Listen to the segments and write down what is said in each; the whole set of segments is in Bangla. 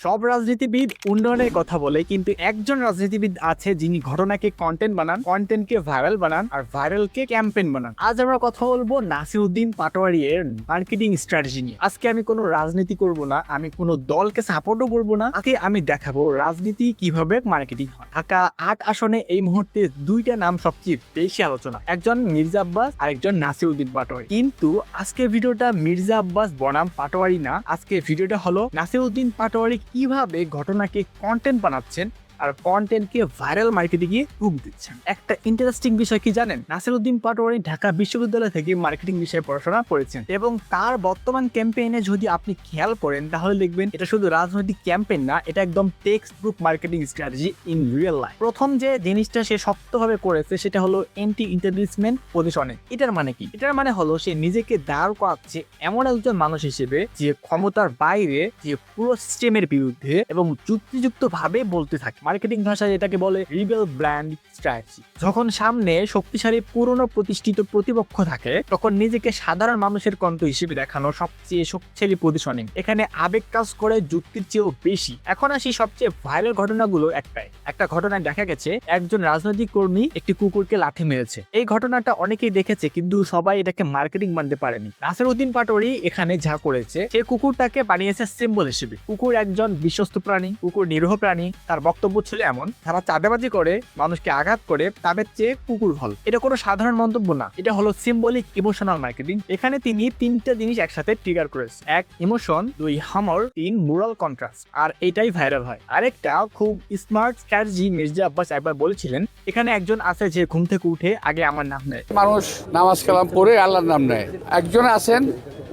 সব রাজনীতিবিদ উন্নয়নের কথা বলে, কিন্তু একজন রাজনীতিবিদ আছে যিনি ঘটনাকে কন্টেন্ট বানান, কন্টেন্টকে ভাইরাল বানান, আর ভাইরালকে ক্যাম্পেইন বানান। আজ আমরা কথা বলবো নাসিরউদ্দিন পাটোয়ারি এর মার্কেটিং স্ট্র্যাটেজি নিয়ে। আজকে আমি কোনো রাজনীতি করব না, আমি কোনো দলকে সাপোর্টও করব না। আজকে আমি দেখাবো রাজনীতি কিভাবে মার্কেটিং হয়। ঢাকা ৮ আসনে এই মুহূর্তে দুইটা নাম সবচেয়ে বেশি আলোচনা, একজন মির্জা আব্বাস আর একজন নাসিরউদ্দিন পাটোয়ারি। কিন্তু আজকে ভিডিওটা মির্জা আব্বাস বনাম পাটোয়ারি না, আজকে ভিডিওটা হলো নাসিরউদ্দিন পাটোয়ারি কিভাবে ঘটনাকে কন্টেন্ট বানাচ্ছেন আর কন্টেন্টকে ভাইরাল মার্কেটিং এ রূপ দিচ্ছেন। একটা ইন্টারেস্টিং বিষয় কি জানেন, নাসিরউদ্দিন পাটোয়ারি ঢাকা বিশ্ববিদ্যালয় থেকে মার্কেটিং বিষয়ে পড়াশোনা করেছেন এবং তার বর্তমান ক্যাম্পেইনে যদি আপনি খেয়াল করেন তাহলে দেখবেন এটা শুধু রাজনৈতিক ক্যাম্পেইন না, এটা একদম text book marketing strategy in real life. প্রথম যে জিনিসটা সে শক্তভাবে করেছে সেটা হলো এন্টি ইন্টারলিসমেন্ট পজিশনে। এটার মানে কি? এটার মানে হলো সে নিজেকে দাঁড় করাচ্ছে এমন একজন মানুষ হিসেবে যে ক্ষমতার বাইরে, যে পুরো সিস্টেমের বিরুদ্ধে এবং যুক্তিযুক্ত ভাবে বলতে থাকে। মার্কেটিং ভাষায় এটাকে বলে রিবেল ব্র্যান্ড স্ট্র্যাটেজি। যখন সামনে শক্তিশালী পুরনো প্রতিষ্ঠিত প্রতিপক্ষ থাকে তখন নিজেকে সাধারণ মানুষের কণ্ঠ হিসেবে দেখানো সবচেয়ে শক্তিশালী পজিশনিং। এখানে আবেগ কাজ করে যুক্তির চেয়েও বেশি। এখন আসি সবচেয়ে ভাইরাল ঘটনাগুলো একটাই। একটা ঘটনায় দেখা গেছে একজন রাজনৈতিক কর্মী একটি কুকুরকে লাথি মেরেছে। এই ঘটনাটা অনেকেই দেখেছে কিন্তু সবাই এটাকে মার্কেটিং মানতে পারেনি। নাসিরউদ্দিন পাটোয়ারি এখানে যা করেছে, সে কুকুরটাকে বানিয়েছে সিম্বল হিসেবে। কুকুর একজন বিশ্বস্ত প্রাণী, কুকুর নিরীহ প্রাণী। তার বক্তব্য ছিল এমন, যারা চাঁদাবাজি করে, মানুষকে আঘাত করে, তাদের চেয়ে কুকুর ভালো। এটা কোনো সাধারণ মন্তব্য না, এটা হলো সিম্বলিক ইমোশনাল মার্কেটিং। এখানে তিনি তিনটা জিনিস একসাথে ট্রিগার করেছে: এক ইমোশন, দুই হামর, তিন মোরাল কন্ট্রাস্ট। আর এটাই ভাইরাল হয়। আরেকটা খুব স্মার্ট স্ট্র্যাটেজি মির্জা আব্বাস একবার বলেছিলেন, এখানে একজন আছে যে ঘুম থেকে উঠে আগে আমার নাম নেয়। মানুষ নামাজ কালাম পড়ে আল্লাহর নাম নেয়, একজন আছেন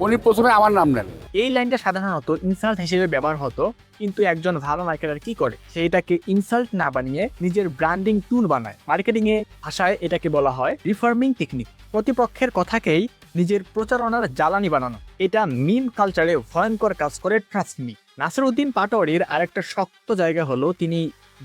উনি প্রথমে আমার নাম নেন। এই লাইনটা সাধারণত ইনসাল্ট হিসেবে ব্যবহার হতো, কিন্তু একজন ভালো মার্কেটার কি করে, সেইটাকে ইনসাল্ট না বানিয়ে নিজের ব্র্যান্ডিং টুল বানায়। মার্কেটিং এ ভাষায় এটাকে বলা হয় রিফার্মিং টেকনিক। প্রতিপক্ষের কথাকেই নিজের প্রচারণার জ্বালানি বানানো। এটা মিম কালচারে ভয়ঙ্কর কাজ করে, ট্রাস্ট মি। নাসিরউদ্দিন পাটোয়ারির আরেকটা শক্ত জায়গা হলো তিনি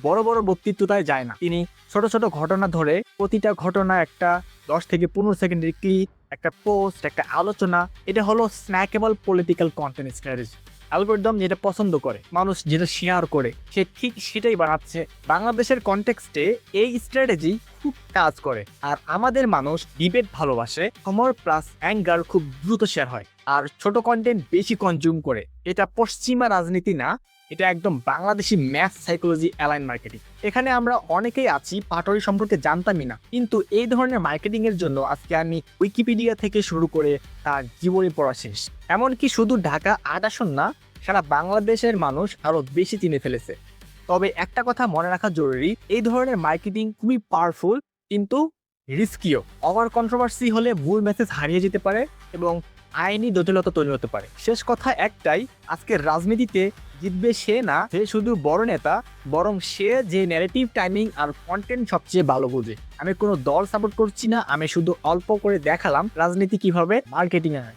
বড় বড় বক্তৃতায় যায় না। তিনি ছোট ছোট ঘটনা ধরে, প্রতিটা ঘটনা একটা 10 থেকে 15 সেকেন্ডের ক্লিপ, একটা পোস্ট, একটা আলোচনা। এটা হলো স্ন্যাকেবল পলিটিক্যাল কন্টেন্ট স্ট্র্যাটেজি। অ্যালগরিদম যেটা পছন্দ করে, মানুষ যেটা শেয়ার করে, সে ঠিক সেটাই বানাচ্ছে। বাংলাদেশের কনটেক্সটে এই স্ট্র্যাটেজি খুব কাজ করে। আর আমাদের মানুষ ডিবেট ভালোবাসে, হমর প্লাস অ্যাঙ্গার খুব দ্রুত শেয়ার হয়, আর ছোট কন্টেন্ট বেশি কনজিউম করে। এটা পশ্চিমা রাজনীতি না, এটা একদম Bangladeshi math psychology align marketing. এখানে আমরা অনেকেই আছি পাটোয়ারি সম্পর্কে জানতামই না, কিন্তু এই ধরনের মার্কেটিং এর জন্য আজকে আমি উইকিপিডিয়া থেকে শুরু করে তার জীবনী পড়া শেষ। এমনকি শুধু ঢাকা ৮ আসন না, সারা বাংলাদেশের মানুষ আরো বেশি চিনে ফেলেছে। তবে একটা কথা মনে রাখা জরুরি, এই ধরনের মার্কেটিং খুবই পাওয়ারফুল কিন্তু রিস্কিও। ওভার কন্ট্রোভার্সি হলে মূল মেসেজ হারিয়ে যেতে পারে এবং আইনি জটিলতা তৈরি হতে পারে। শেষ কথা একটাই, আজকের রাজনীতিতে জিতবে সে না যে শুধু বড় নেতা, বরং সে যে ন্যারেটিভ, টাইমিং আর কন্টেন্ট সবচেয়ে ভালো বোঝে। আমি কোনো দল সাপোর্ট করছি না, আমি শুধু অল্প করে দেখালাম রাজনীতি কিভাবে মার্কেটিং হয়।